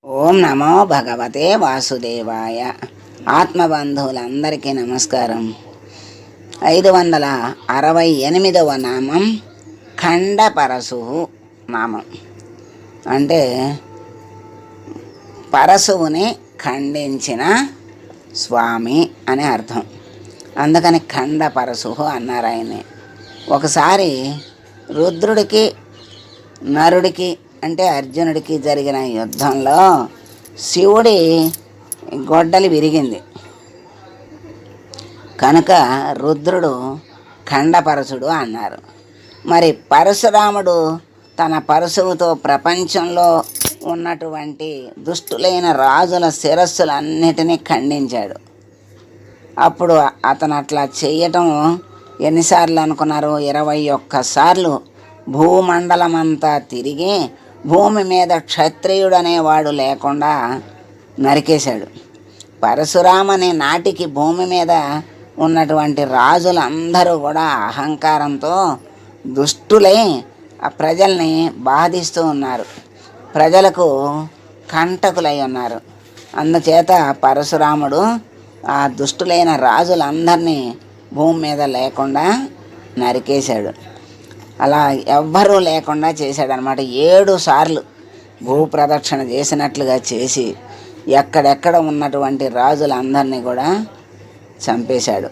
ఓం నమో భగవతే వాసుదేవాయ. ఆత్మబంధువులందరికీ నమస్కారం. 568వ నామం ఖండపరశు నామం. అంటే పరశువుని ఖండించిన స్వామి అని అర్థం. అందుకని ఖండపరశు అన్నారు ఆయన్ని. ఒకసారి రుద్రుడికి నరుడికి అంటే అర్జునుడికి జరిగిన యుద్ధంలో శివుడి గొడ్డలి విరిగింది కనుక రుద్రుడు ఖండపరశుడు అన్నారు. మరి పరశురాముడు తన పరశువుతో ప్రపంచంలో ఉన్నటువంటి దుష్టులైన రాజుల శిరస్సులన్నిటినీ ఖండించాడు. అప్పుడు అతను అట్లా చేయటం ఎన్నిసార్లు అనుకున్నారు? 21 సార్లు భూమండలమంతా తిరిగి భూమి మీద క్షత్రియుడనేవాడు లేకుండా నరికేశాడు. పరశురామనే నాటికి భూమి మీద ఉన్నటువంటి రాజులందరూ కూడా అహంకారంతో దుష్టులై ఆ ప్రజల్ని బాధిస్తూ ఉన్నారు, ప్రజలకు కంటకులై ఉన్నారు. అందుచేత పరశురాముడు ఆ దుష్టులైన రాజులందరినీ భూమి మీద లేకుండా నరికేశాడు. అలా ఎవ్వరూ లేకుండా చేశాడనమాట. 7 సార్లు భూప్రదక్షిణ చేసినట్లుగా చేసి ఎక్కడెక్కడ ఉన్నటువంటి రాజులందరినీ కూడా చంపేశాడు.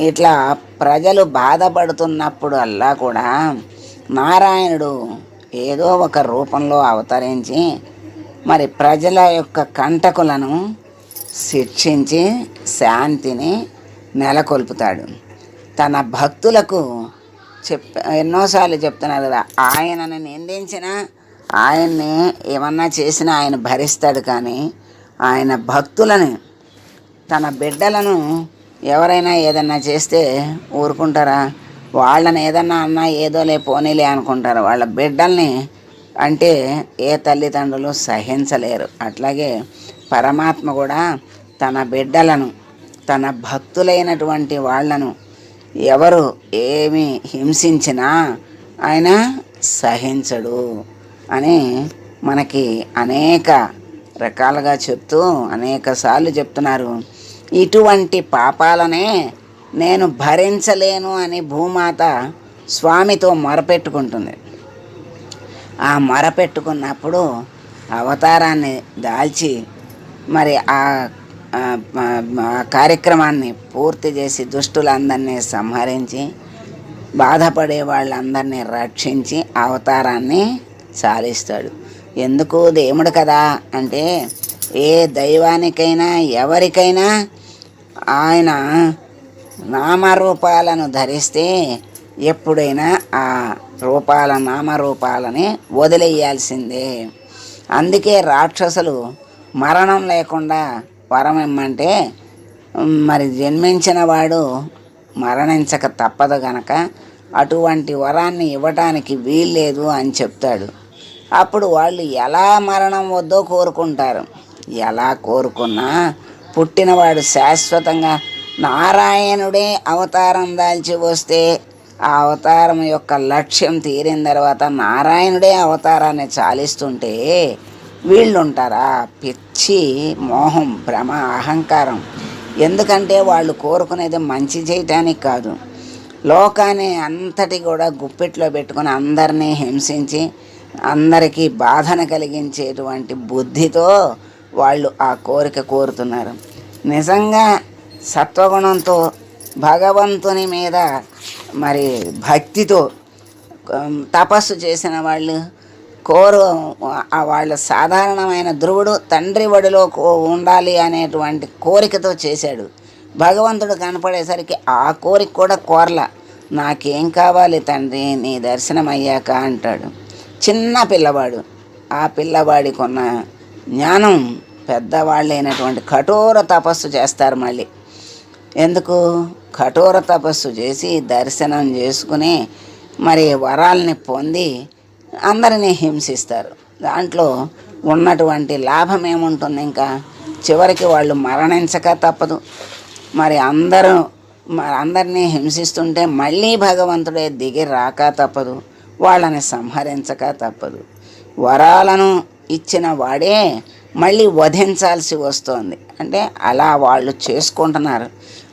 ఇట్లా ప్రజలు బాధపడుతున్నప్పుడు అల్లా కూడా నారాయణుడు ఏదో ఒక రూపంలో అవతరించి మరి ప్రజల యొక్క కంటకులను శిక్షించి శాంతిని నెలకొల్పుతాడు. తన భక్తులకు ఎన్నోసార్లు చెప్తున్నారు కదా, ఆయనను నిందించినా ఆయన్ని ఏమన్నా చేసినా ఆయన భరిస్తాడు. కానీ ఆయన భక్తులను, తన బిడ్డలను ఎవరైనా ఏదన్నా చేస్తే ఊరుకుంటారా? వాళ్ళని ఏదన్నా అన్నా ఏదోలే పోనీలే అనుకుంటారు. వాళ్ళ బిడ్డల్ని అంటే ఏ తల్లిదండ్రులు సహించలేరు. అట్లాగే పరమాత్మ కూడా తన బిడ్డలను, తన భక్తులైనటువంటి వాళ్లను ఎవరు ఏమి హింసించినా ఆయన సహించడు అని మనకి అనేక రకాలుగా చెప్తూ అనేక సార్లు చెప్తున్నారు. ఇటువంటి పాపాలనే నేను భరించలేను అని భూమాత స్వామితో మొరపెట్టుకుంటుంది. ఆ మొరపెట్టుకున్నప్పుడు అవతారాన్ని దాల్చి మరి ఆ కార్యక్రమాన్ని పూర్తి చేసి దుష్టులందరినీ సంహరించి బాధపడే వాళ్ళందరినీ రక్షించి అవతారాన్ని చాలిస్తాడు. ఎందుకు? దేవుడు కదా. అంటే ఏ దైవానికైనా ఎవరికైనా ఆయన నామరూపాలను ధరిస్తే ఎప్పుడైనా ఆ నామరూపాలని వదిలేయాల్సిందే. అందుకే రాక్షసులు మరణం లేకుండా వరం ఇమ్మంటే మరి జన్మించిన వాడు మరణించక తప్పదు గనక అటువంటి వరాన్ని ఇవ్వటానికి వీల్లేదు అని చెప్తాడు. అప్పుడు వాళ్ళు ఎలా మరణం వద్దో కోరుకుంటారు. ఎలా కోరుకున్నా పుట్టినవాడు శాశ్వతంగా నారాయణుడే అవతారం దాల్చి వస్తే ఆ అవతారం యొక్క లక్ష్యం తీరిన తర్వాత నారాయణుడే అవతారాన్ని చాలిస్తుంటే వీళ్ళుంటారా? పిచ్చి, మోహం, భ్రమ, అహంకారం. ఎందుకంటే వాళ్ళు కోరుకునేది మంచి చేయటానికి కాదు, లోకాన్ని అంతటి కూడా గుప్పెట్లో పెట్టుకుని అందరినీ హింసించి అందరికీ బాధను కలిగించేటువంటి బుద్ధితో వాళ్ళు ఆ కోరిక కోరుతున్నారు. నిజంగా సత్వగుణంతో భగవంతుని మీద మరి భక్తితో తపస్సు చేసిన వాళ్ళు వాళ్ళ సాధారణమైన ధ్రువుడు తండ్రి ఒడిలో ఉండాలి అనేటువంటి కోరికతో చేశాడు. భగవంతుడు కనపడేసరికి ఆ కోరిక కూడా కోరల. నాకేం కావాలి తండ్రి, నీ దర్శనం అయ్యాక అంటాడు. చిన్న పిల్లవాడు. ఆ పిల్లవాడికి ఉన్న జ్ఞానం పెద్దవాళ్ళైనటువంటి కఠోర తపస్సు చేస్తారు. మళ్ళీ ఎందుకు? కఠోర తపస్సు చేసి దర్శనం చేసుకుని మరి వరాల్ని పొంది అందరినీ హింసిస్తారు. దాంట్లో ఉన్నటువంటి లాభం ఏముంటుంది? ఇంకా చివరికి వాళ్ళు మరణించక తప్పదు. మరి అందరినీ హింసిస్తుంటే మళ్ళీ భగవంతుడే దిగి రాక తప్పదు, వాళ్ళని సంహరించక తప్పదు. వరాలను ఇచ్చిన వాడే మళ్ళీ వధించాల్సి వస్తోంది. అంటే అలా వాళ్ళు చేసుకుంటున్నారు.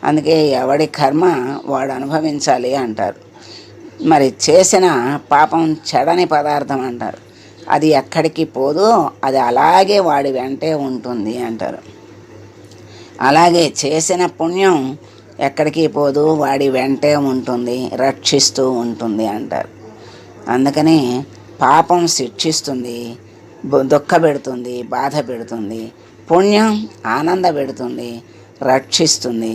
అందుకే ఎవడి కర్మ వాడు అనుభవించాలి అంటారు. మరి చేసిన పాపం చెడని పదార్థం అంటారు. అది ఎక్కడికి పోదు, అది అలాగే వాడి వెంటే ఉంటుంది అంటారు. అలాగే చేసిన పుణ్యం ఎక్కడికి పోదు, వాడి వెంటే ఉంటుంది, రక్షిస్తూ ఉంటుంది అంటారు. అందుకని పాపం శిక్షిస్తుంది, దుఃఖ పెడుతుంది, బాధ పెడుతుంది. పుణ్యం ఆనంద పెడుతుంది, రక్షిస్తుంది.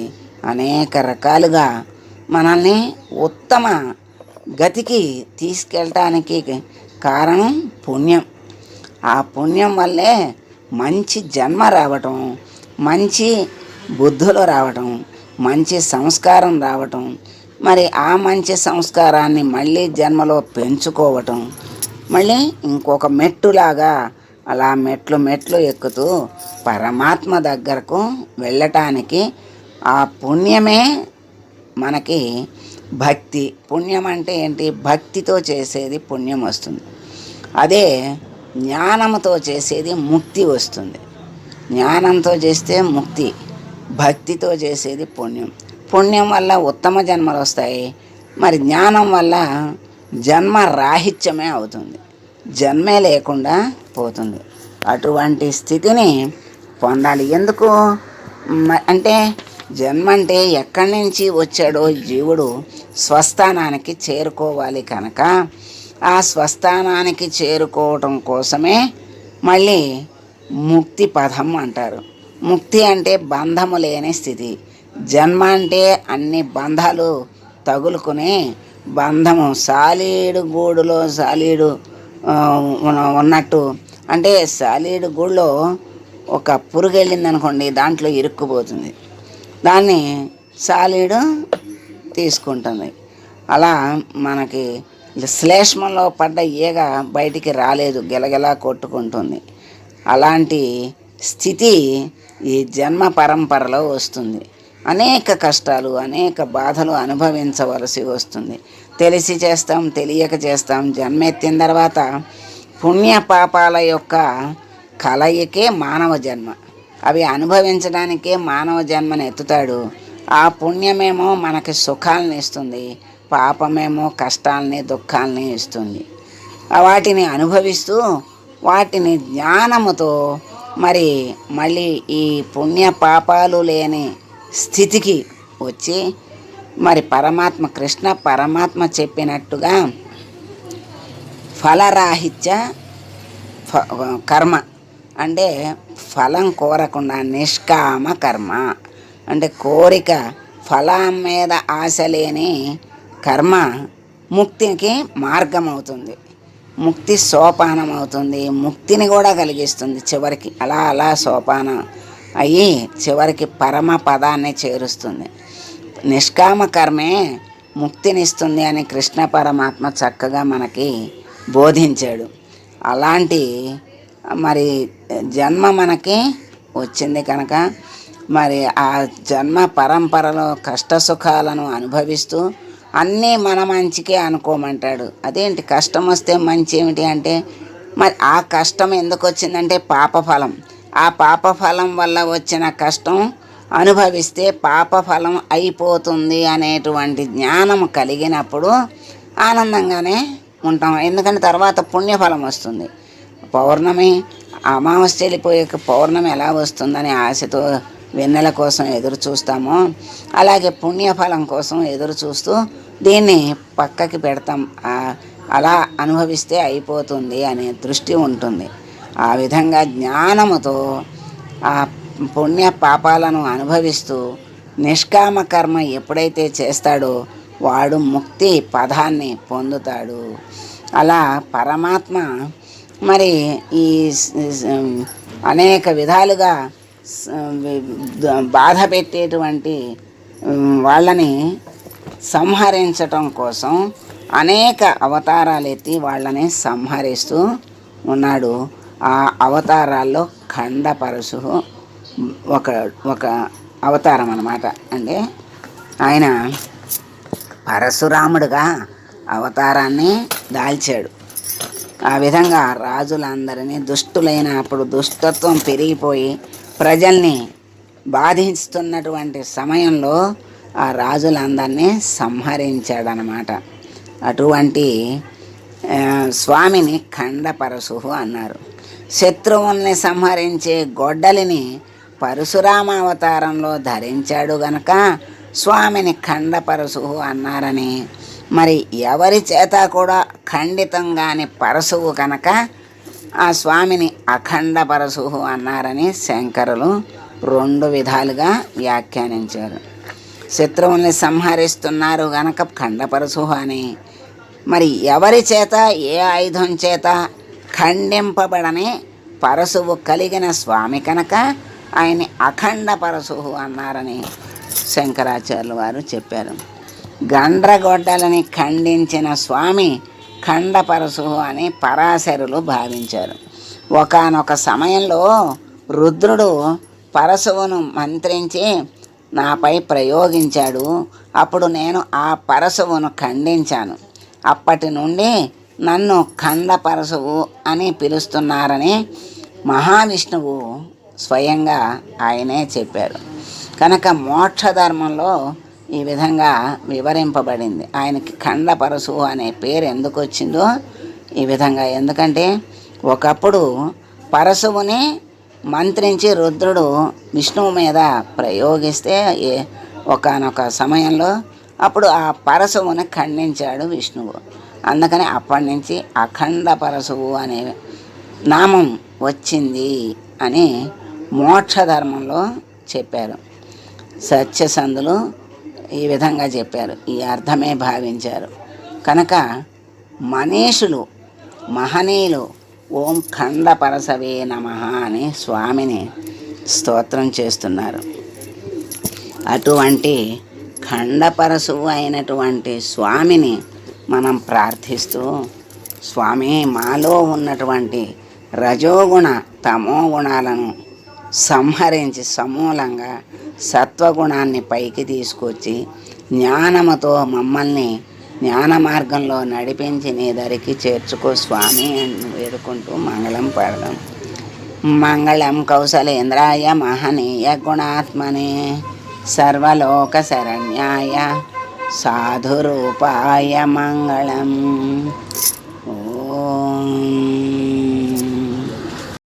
అనేక రకాలుగా మనల్ని ఉత్తమ గతికి తీసుకెళ్ళటానికి కారణం పుణ్యం. ఆ పుణ్యం వల్లే మంచి జన్మ రావటం, మంచి బుద్ధులు రావటం, మంచి సంస్కారం రావటం, మరి ఆ మంచి సంస్కారాన్ని మళ్ళీ జన్మలో పెంచుకోవటం, మళ్ళీ ఇంకొక మెట్టులాగా అలా మెట్లు మెట్లు ఎక్కుతూ పరమాత్మ దగ్గరకు వెళ్ళటానికి ఆ పుణ్యమే మనకి భక్తి. పుణ్యం అంటే ఏంటి? భక్తితో చేసేది పుణ్యం వస్తుంది. అదే జ్ఞానంతో చేసేది ముక్తి వస్తుంది. జ్ఞానంతో చేస్తే ముక్తి, భక్తితో చేసేది పుణ్యం. పుణ్యం వల్ల ఉత్తమ జన్మలు వస్తాయి. మరి జ్ఞానం వల్ల జన్మ రాహిత్యమే అవుతుంది, జన్మే లేకుండా పోతుంది. అటువంటి స్థితిని పొందాలి. ఎందుకు అంటే జన్మ అంటే ఎక్కడి నుంచి వచ్చాడో జీవుడు స్వస్థానానికి చేరుకోవాలి కనుక ఆ స్వస్థానానికి చేరుకోవటం కోసమే మళ్ళీ ముక్తి పదం అంటారు. ముక్తి అంటే బంధము లేని స్థితి. జన్మ అంటే అన్ని బంధాలు తగులుకుని బంధము సాలీడు గూడులో సాలీడు ఉన్నట్టు. అంటే సాలీడు గూడులో ఒక పురుగు వెళ్ళింది అనుకోండి, దాంట్లో ఇరుక్కుపోతుంది, దాన్ని సాలీడు తీసుకుంటుంది. అలా మనకి శ్లేష్మంలో పడ్డ ఈగ బయటికి రాలేదు, గెలగెలా కొట్టుకుంటుంది. అలాంటి స్థితి ఈ జన్మ పరంపరలో వస్తుంది. అనేక కష్టాలు, అనేక బాధలు అనుభవించవలసి వస్తుంది. తెలిసి చేస్తాం, తెలియక చేస్తాం. జన్మెత్తిన తర్వాత పుణ్య పాపాల యొక్క కలయికే మానవ జన్మ. అవి అనుభవించడానికే మానవ జన్మను ఎత్తుతాడు. ఆ పుణ్యమేమో మనకి సుఖాలను ఇస్తుంది, పాపమేమో కష్టాలని దుఃఖాలని ఇస్తుంది. వాటిని అనుభవిస్తూ వాటిని జ్ఞానముతో మరి మళ్ళీ ఈ పుణ్య పాపాలు లేని స్థితికి వచ్చి మరి పరమాత్మ కృష్ణ పరమాత్మ చెప్పినట్టుగా ఫలరాహిత్య కర్మ అంటే ఫలం కోరకుండా నిష్కామ కర్మ అంటే కోరిక ఫలం మీద ఆశ లేని కర్మ ముక్తికి మార్గం అవుతుంది, ముక్తి సోపానం అవుతుంది, ముక్తిని కూడా కలిగిస్తుంది. చివరికి అలా అలా సోపానం అయ్యి చివరికి పరమ పదాన్ని చేరుస్తుంది. నిష్కామ కర్మే ముక్తినిస్తుంది అని కృష్ణ పరమాత్మ చక్కగా మనకి బోధించాడు. అలాంటి మరి జన్మ మనకి వచ్చింది కనుక మరి ఆ జన్మ పరంపరలో కష్ట సుఖాలను అనుభవిస్తూ అన్నీ మన మంచికే అనుకోమంటాడు. అదేంటి కష్టం వస్తే మంచి ఏమిటి అంటే మరి ఆ కష్టం ఎందుకు వచ్చిందంటే పాపఫలం. ఆ పాపఫలం వల్ల వచ్చిన కష్టం అనుభవిస్తే పాపఫలం అయిపోతుంది అనేటువంటి జ్ఞానం కలిగినప్పుడు ఆనందంగానే ఉంటాం. ఎందుకంటే తర్వాత పుణ్యఫలం వస్తుంది. పౌర్ణమి అమావాస్య వెళ్ళిపోయాక పౌర్ణమి ఎలా వస్తుందని ఆశతో వెన్నెల కోసం ఎదురు చూస్తామో అలాగే పుణ్యఫలం కోసం ఎదురు చూస్తూ దీన్ని పక్కకి పెడతాం. అలా అనుభవిస్తే అయిపోతుంది అనే దృష్టి ఉంటుంది. ఆ విధంగా జ్ఞానముతో ఆ పుణ్య పాపాలను అనుభవిస్తూ నిష్కామ కర్మ ఎప్పుడైతే చేస్తాడో వాడు ముక్తి పదాన్ని పొందుతాడు. అలా పరమాత్మ మరి ఈ అనేక విధాలుగా బాధ పెట్టేటువంటి వాళ్ళని సంహరించటం కోసం అనేక అవతారాలు ఎత్తి వాళ్ళని సంహరిస్తూ ఉన్నాడు. ఆ అవతారాల్లో ఖండ పరశు ఒక అవతారం అన్నమాట. అంటే ఆయన పరశురాముడుగా అవతారాన్ని దాల్చాడు. ఆ విధంగా రాజులందరినీ దుష్టులైనప్పుడు దుష్టత్వం పెరిగిపోయి ప్రజల్ని బాధిస్తున్నటువంటి సమయంలో ఆ రాజులందరినీ సంహరించాడనమాట. అటువంటి స్వామిని ఖండపరశువు అన్నారు. శత్రువుల్ని సంహరించే గొడ్డలిని పరశురామ అవతారంలో ధరించాడు గనక స్వామిని ఖండపరశువు అన్నారని, మరి ఎవరి చేత కూడా ఖండితం కాని పరశువు కనుక ఆ స్వామిని అఖండ పరశువు అన్నారని శంకరులు 2 విధాలుగా వ్యాఖ్యానించారు. శత్రువుల్ని సంహరిస్తున్నారు గనక ఖండపరశువు అని, మరి ఎవరి చేత ఏ ఆయుధం చేత ఖండింపబడని పరశువు కలిగిన స్వామి కనుక ఆయన్ని అఖండ పరశువు అన్నారని శంకరాచార్యులు వారు చెప్పారు. గండ్రగొడ్డలని ఖండించిన స్వామి ఖండపరశువు అని పరాశరులు భావించారు. ఒకానొక సమయంలో రుద్రుడు పరశువును మంత్రించి నాపై ప్రయోగించాడు. అప్పుడు నేను ఆ పరశువును ఖండించాను. అప్పటి నుండి నన్ను ఖండపరశువు అని పిలుస్తున్నారని మహావిష్ణువు స్వయంగా ఆయనే చెప్పారు. కనుక మోక్షధర్మంలో ఈ విధంగా వివరింపబడింది. ఆయనకి ఖండపరశువు అనే పేరు ఎందుకు వచ్చిందో ఈ విధంగా. ఎందుకంటే ఒకప్పుడు పరశువుని మంత్రించి రుద్రుడు విష్ణువు మీద ప్రయోగిస్తే ఒకానొక సమయంలో అప్పుడు ఆ పరశువుని ఖండించాడు విష్ణువు. అందుకని అప్పటి నుంచి అఖండ పరశువు అనే నామం వచ్చింది అని మోక్షధర్మంలో చెప్పారు. సత్యసంధులు ఈ విధంగా చెప్పారు, ఈ అర్థమే భావించారు. కనుక మనీషులు మహనీయులు ఓం ఖండపరశవే నమః అని స్వామిని స్తోత్రం చేస్తున్నారు. అటువంటి ఖండపరశువు అయినటువంటి స్వామిని మనం ప్రార్థిస్తూ, స్వామి మాలో ఉన్నటువంటి రజోగుణ తమో గుణాలను సంహరించి సమూలంగా సత్వగుణాన్ని పైకి తీసుకొచ్చి జ్ఞానముతో మమ్మల్ని జ్ఞాన మార్గంలో నడిపించి నీ దరికి చేర్చుకో స్వామి అని వేడుకుంటూ మంగళం పాడదాం. మంగళం కౌసలేంద్రాయ మహనీయ గుణాత్మనే సర్వలోక శరణ్యాయ సాధురూపాయ మంగళం. ఓం